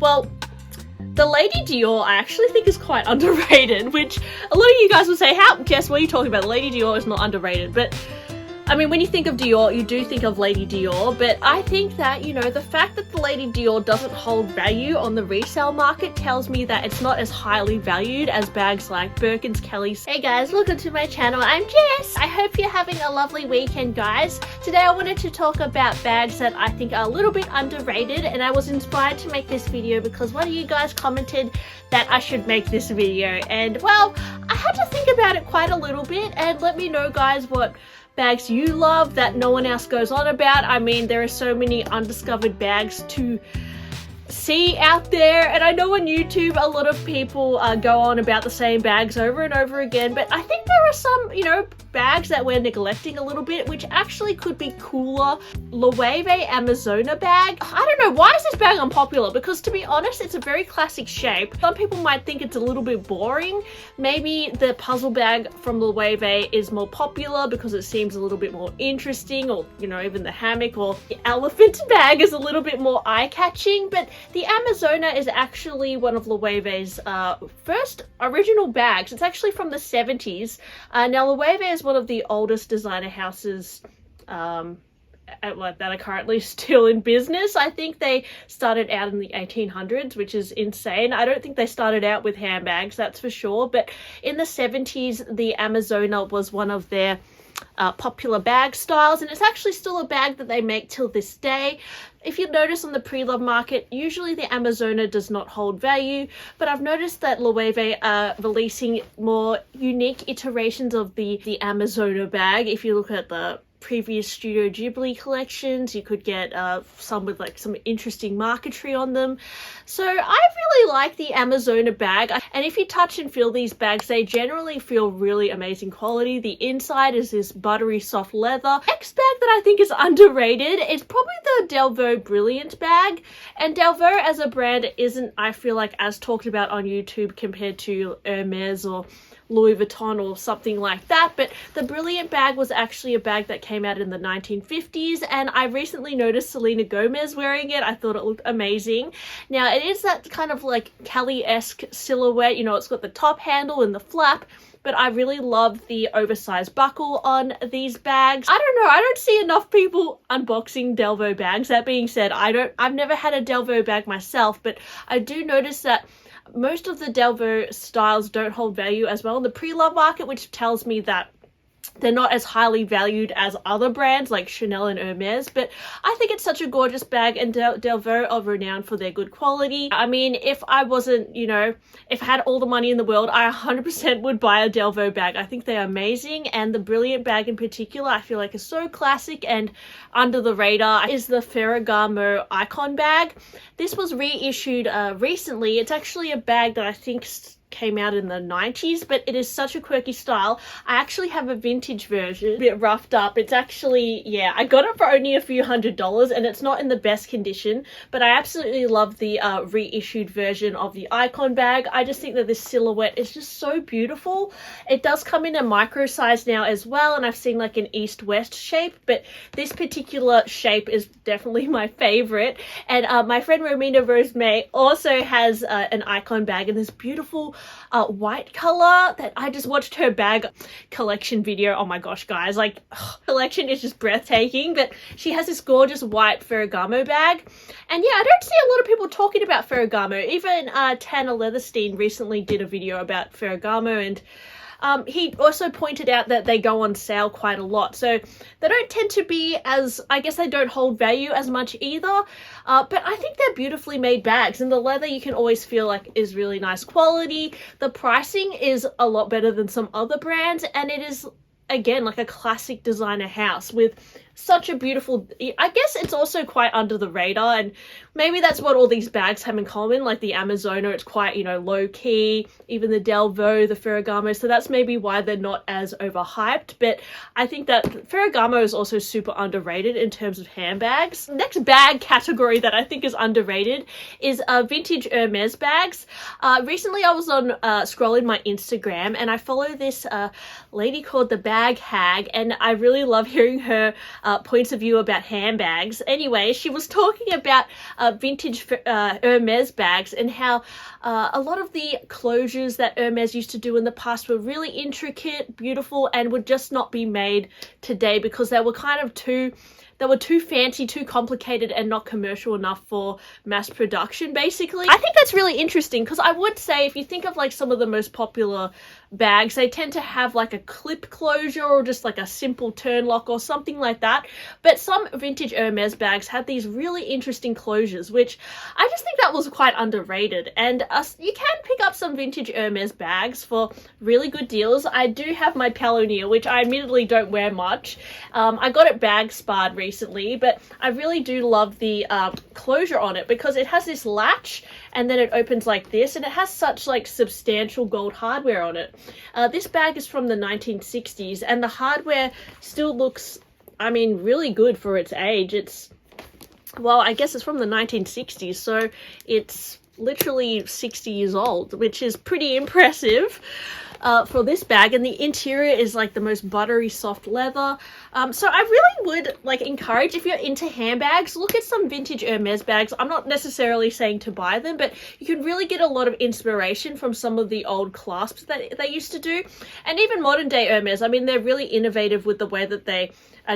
Well, the Lady Dior I actually think is quite underrated, which a lot of you guys will say, how, Jess, what are you talking about? The Lady Dior is not underrated, but I mean, when you think of Dior, you do think of Lady Dior, but I think that, you know, the fact that the Lady Dior doesn't hold value on the resale market tells me that it's not as highly valued as bags like Birkins, Kelly's. Hey guys, welcome to my channel. I'm Jess. I hope you're having a lovely weekend, guys. Today I wanted to talk about bags that I think are a little bit underrated, and I was inspired to make this video because one of you guys commented that I should make this video, and well, I had to think about it quite a little bit, and let me know, guys, what bags you love that no one else goes on about. I mean, there are so many undiscovered bags to see out there, and I know on YouTube a lot of people go on about the same bags over and over again, but I think there are some, you know, bags that we're neglecting a little bit, which actually could be cooler. Loewe Amazona bag. I don't know, why is this bag unpopular? Because to be honest, it's a very classic shape. Some people might think it's a little bit boring. Maybe the puzzle bag from Loewe is more popular because it seems a little bit more interesting, or, you know, even the hammock or the elephant bag is a little bit more eye-catching, but the Amazona is actually one of Loewe's first original bags. It's actually from the 70s. Now, Loewe is one of the oldest designer houses that are currently still in business. I think they started out in the 1800s, which is insane. I don't think they started out with handbags, that's for sure, but in the 70s, the Amazona was one of their popular bag styles, and it's actually still a bag that they make till this day. If you notice on the pre-love market, usually the Amazona does not hold value, but I've noticed that Loewe are releasing more unique iterations of the Amazona bag. If you look at the previous Studio Ghibli collections, you could get some with like some interesting marquetry on them. So I really like the Amazona bag, and if you touch and feel these bags, they generally feel really amazing quality. The inside is this buttery soft leather. Next bag that I think is underrated is probably the Delvaux Brilliant bag, and Delvaux as a brand isn't, I feel like, as talked about on YouTube compared to Hermes or Louis Vuitton or something like that, but the Brilliant bag was actually a bag that came out in the 1950s, and I recently noticed Selena Gomez wearing it. I thought it looked amazing. Now, it is that kind of like Kelly-esque silhouette, you know, it's got the top handle and the flap, but I really love the oversized buckle on these bags. I don't know, I don't see enough people unboxing Delvaux bags. That being said, I've never had a Delvaux bag myself, but I do notice that most of the Delvaux styles don't hold value as well in the pre-love market, which tells me that they're not as highly valued as other brands like Chanel and Hermes, but I think it's such a gorgeous bag, and Delvaux are renowned for their good quality. I mean, if I wasn't, you know, if I had all the money in the world, I 100% would buy a Delvaux bag. I think they're amazing, and the Brilliant bag in particular, I feel like is so classic and under the radar, is the Ferragamo Icon bag. This was reissued recently. It's actually a bag that I think came out in the 90s, but it is such a quirky style. I actually have a vintage version, a bit roughed up. It's actually, yeah, I got it for only a few $100s, and it's not in the best condition, but I absolutely love the reissued version of the Icon bag. I just think that this silhouette is just so beautiful. It does come in a micro size now as well, and I've seen like an east-west shape, but this particular shape is definitely my favorite. And my friend Romina Rosemay also has an Icon bag in this beautiful white color that I just watched her bag collection video. Oh my gosh, guys, like, collection is just breathtaking. But she has this gorgeous white Ferragamo bag, and yeah, I don't see a lot of people talking about Ferragamo. Even Tanner Leatherstein recently did a video about Ferragamo, and he also pointed out that they go on sale quite a lot, so they don't tend to be as, I guess they don't hold value as much either, but I think they're beautifully made bags, and the leather you can always feel like is really nice quality. The pricing is a lot better than some other brands, and it is, again, like a classic designer house with such a beautiful, I guess it's also quite under the radar, and maybe that's what all these bags have in common. Like the Amazona, it's quite, you know, low key, even the Delvaux, the Ferragamo, so that's maybe why they're not as overhyped. But I think that Ferragamo is also super underrated in terms of handbags. Next bag category that I think is underrated is vintage Hermes bags. Recently I was on scrolling my Instagram, and I follow this lady called the Bag Hag, and I really love hearing her points of view about handbags. Anyway, she was talking about vintage Hermes bags and how a lot of the closures that Hermes used to do in the past were really intricate, beautiful, and would just not be made today because they were kind of too fancy, too complicated, and not commercial enough for mass production, basically. I think that's really interesting because I would say if you think of like some of the most popular bags, they tend to have like a clip closure or just like a simple turn lock or something like that. But some vintage Hermes bags had these really interesting closures, which I just think that was quite underrated. And you can pick up some vintage Hermes bags for really good deals. I do have my Paloneer, which I admittedly don't wear much. I got it bag sparred recently, but I really do love the closure on it because it has this latch and then it opens like this, and it has such like substantial gold hardware on it. This bag is from the 1960s, and the hardware still looks, I mean, really good for its age. Well, I guess it's from the 1960s, so it's literally 60 years old, which is pretty impressive for this bag. And the interior is like the most buttery soft leather. So I really would like encourage, if you're into handbags, look at some vintage Hermes bags. I'm not necessarily saying to buy them, but you can really get a lot of inspiration from some of the old clasps that they used to do. And even modern day Hermes, I mean, they're really innovative with the way that they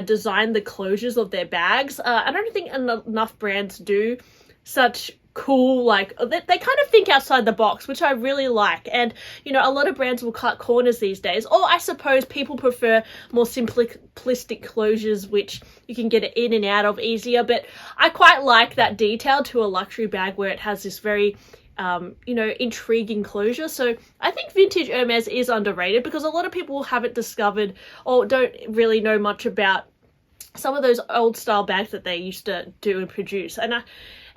design the closures of their bags. I don't think enough brands do such cool, like, they kind of think outside the box, which I really like. And, you know, a lot of brands will cut corners these days, or I suppose people prefer more simplistic closures, which you can get it in and out of easier. But I quite like that detail to a luxury bag where it has this very you know, intriguing closure. So I think vintage Hermes is underrated because a lot of people haven't discovered or don't really know much about some of those old style bags that they used to do and produce.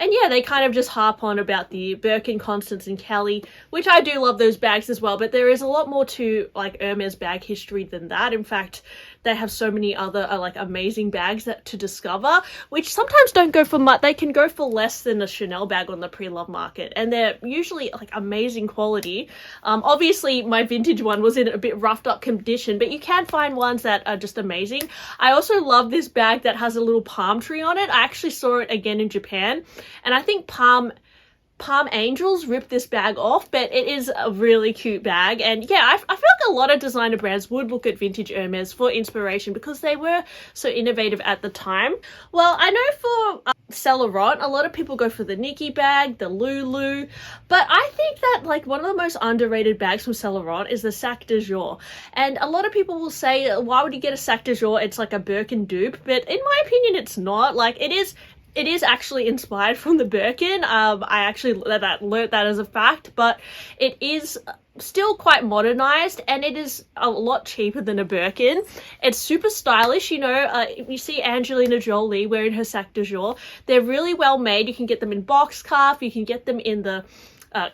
And yeah, they kind of just harp on about the Birkin, Constance, and Kelly, which I do love those bags as well. But there is a lot more to like Hermes bag history than that. In fact, they have so many other like amazing bags to discover, which sometimes don't go for much. They can go for less than a Chanel bag on the pre-love market, and they're usually like amazing quality. Obviously, my vintage one was in a bit roughed up condition, but you can find ones that are just amazing. I also love this bag that has a little palm tree on it. I actually saw it again in Japan, and I think Palm Angels ripped this bag off, but it is a really cute bag. And yeah, I feel like a lot of designer brands would look at vintage Hermes for inspiration because they were so innovative at the time. Well, I know for Saint Laurent, a lot of people go for the Nikki bag, the Loewe, but I think that like one of the most underrated bags from Saint Laurent is the Sac de Jour. And a lot of people will say, why would you get a Sac de Jour? It's like a Birkin dupe, but in my opinion, it's not. Like, it is actually inspired from the Birkin. I actually learnt that as a fact, but it is still quite modernized and it is a lot cheaper than a Birkin. It's super stylish, you know. If you see Angelina Jolie wearing her Sac de Jour, they're really well made. You can get them in box calf, you can get them in the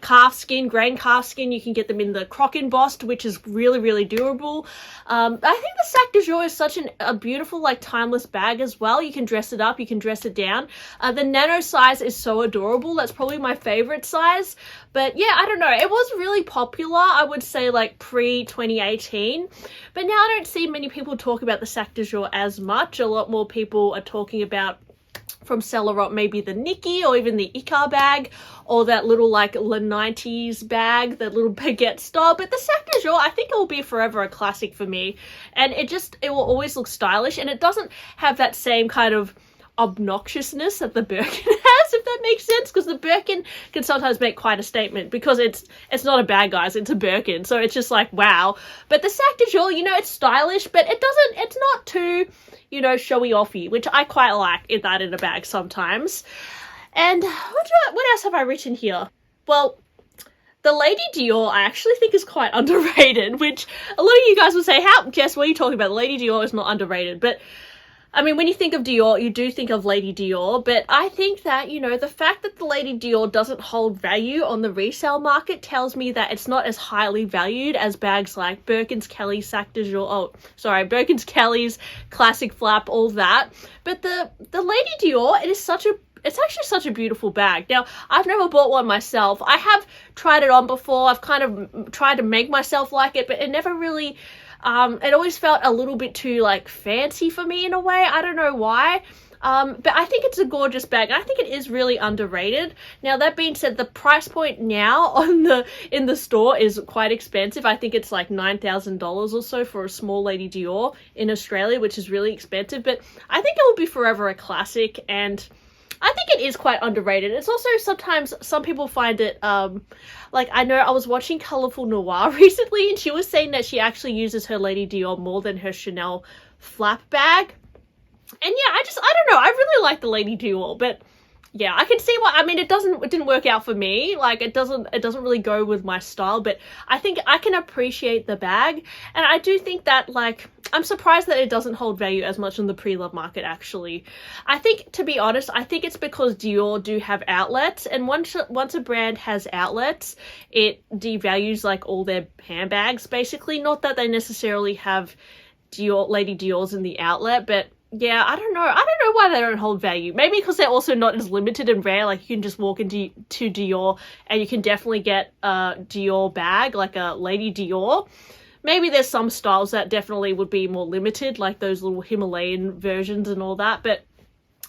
calf skin, grain calf skin. You can get them in the croc embossed, which is really, really durable. I think the Sac de Jour is such a beautiful, like, timeless bag as well. You can dress it up, you can dress it down. The nano size is so adorable. That's probably my favorite size. But yeah, I don't know. It was really popular, I would say, like pre-2018. But now I don't see many people talk about the Sac de Jour as much. A lot more people are talking about, from Saint Laurent, maybe the Nikki or even the Icar bag, or that little like Le 90s bag, that little baguette style. But the Sac de Jour, I think it will be forever a classic for me. And it will always look stylish, and it doesn't have that same kind of obnoxiousness that the Birkin has, if that makes sense, because the Birkin can sometimes make quite a statement because it's not a bag, guys, it's a Birkin, so it's just like, wow. But the Sac de Jour, you know, it's stylish, but it's not too, you know, showy offy, which I quite like in a bag sometimes. And what else have I written here? Well, the Lady Dior I actually think is quite underrated, which a lot of you guys will say, how, Jess, what are you talking about? The Lady Dior is not underrated. But I mean, when you think of Dior, you do think of Lady Dior, but I think that, you know, the fact that the Lady Dior doesn't hold value on the resale market tells me that it's not as highly valued as bags like Birkin's, Kelly's, Sac de Jour, Birkin's, Kelly's, Classic Flap, all that. But the Lady Dior, it's actually such a beautiful bag. Now, I've never bought one myself. I have tried it on before. I've kind of tried to make myself like it, but it never really It always felt a little bit too like fancy for me in a way. I don't know why. But I think it's a gorgeous bag, and I think it is really underrated. Now, that being said, the price point now in the store is quite expensive. I think it's like $9,000 or so for a small Lady Dior in Australia, which is really expensive. But I think it will be forever a classic, and I think it is quite underrated. It's also sometimes some people find it, like I know I was watching Colourful Noir recently, and she was saying that she actually uses her Lady Dior more than her Chanel flap bag. And yeah, I don't know, I really like the Lady Dior, but yeah, I can see why. I mean, it didn't work out for me. Like, it doesn't really go with my style, but I think I can appreciate the bag. And I do think that, like, I'm surprised that it doesn't hold value as much in the pre-love market, actually. I think, to be honest, I think it's because Dior do have outlets, and once a brand has outlets, it devalues, like, all their handbags, basically. Not that they necessarily have Lady Dior's in the outlet, but yeah, I don't know why they don't hold value. Maybe because they're also not as limited and rare. Like, you can just walk into Dior and you can definitely get a Dior bag, like a Lady Dior. Maybe there's some styles that definitely would be more limited, like those little Himalayan versions and all that, but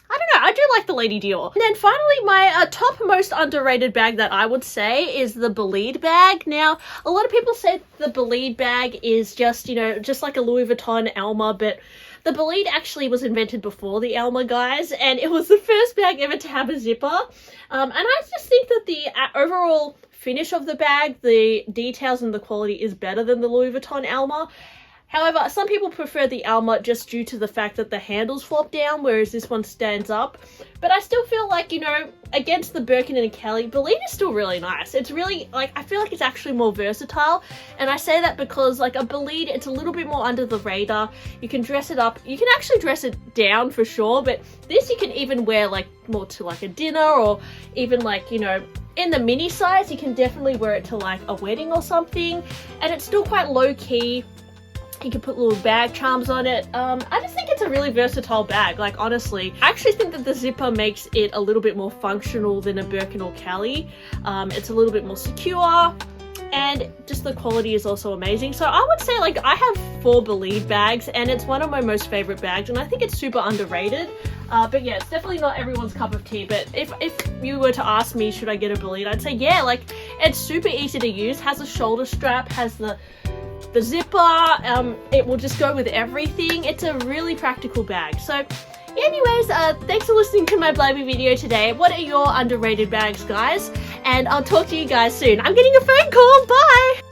I don't know, I do like the Lady Dior. And then finally, my top most underrated bag that I would say is the Bolide bag. Now, a lot of people say the Bolide bag is just, you know, just like a Louis Vuitton Alma, but the Bolide actually was invented before the Alma, guys, and it was the first bag ever to have a zipper. And I just think that the overall finish of the bag, the details and the quality is better than the Louis Vuitton Alma. However, some people prefer the Alma just due to the fact that the handles flop down, whereas this one stands up. But I still feel like, you know, against the Birkin and Kelly, Bolide is still really nice. It's really, like, I feel like it's actually more versatile. And I say that because, like, a Bolide, it's a little bit more under the radar. You can dress it up. You can actually dress it down for sure. But this you can even wear, like, more to, like, a dinner, or even, like, you know, in the mini size, you can definitely wear it to, like, a wedding or something. And it's still quite low-key. You can put little bag charms on it. I just think it's a really versatile bag, like, honestly. I actually think that the zipper makes it a little bit more functional than a Birkin or Kelly. It's a little bit more secure, and just the quality is also amazing. So I would say, like, I have 4 Bolide bags, and it's one of my most favorite bags, and I think it's super underrated. But yeah, it's definitely not everyone's cup of tea. But if you were to ask me, should I get a Bolide, I'd say yeah. Like, it's super easy to use, has a shoulder strap, has the zipper, it will just go with everything. It's a really practical bag. So anyways, thanks for listening to my blabby video today. What are your underrated bags, guys? And I'll talk to you guys soon. I'm getting a phone call. Bye!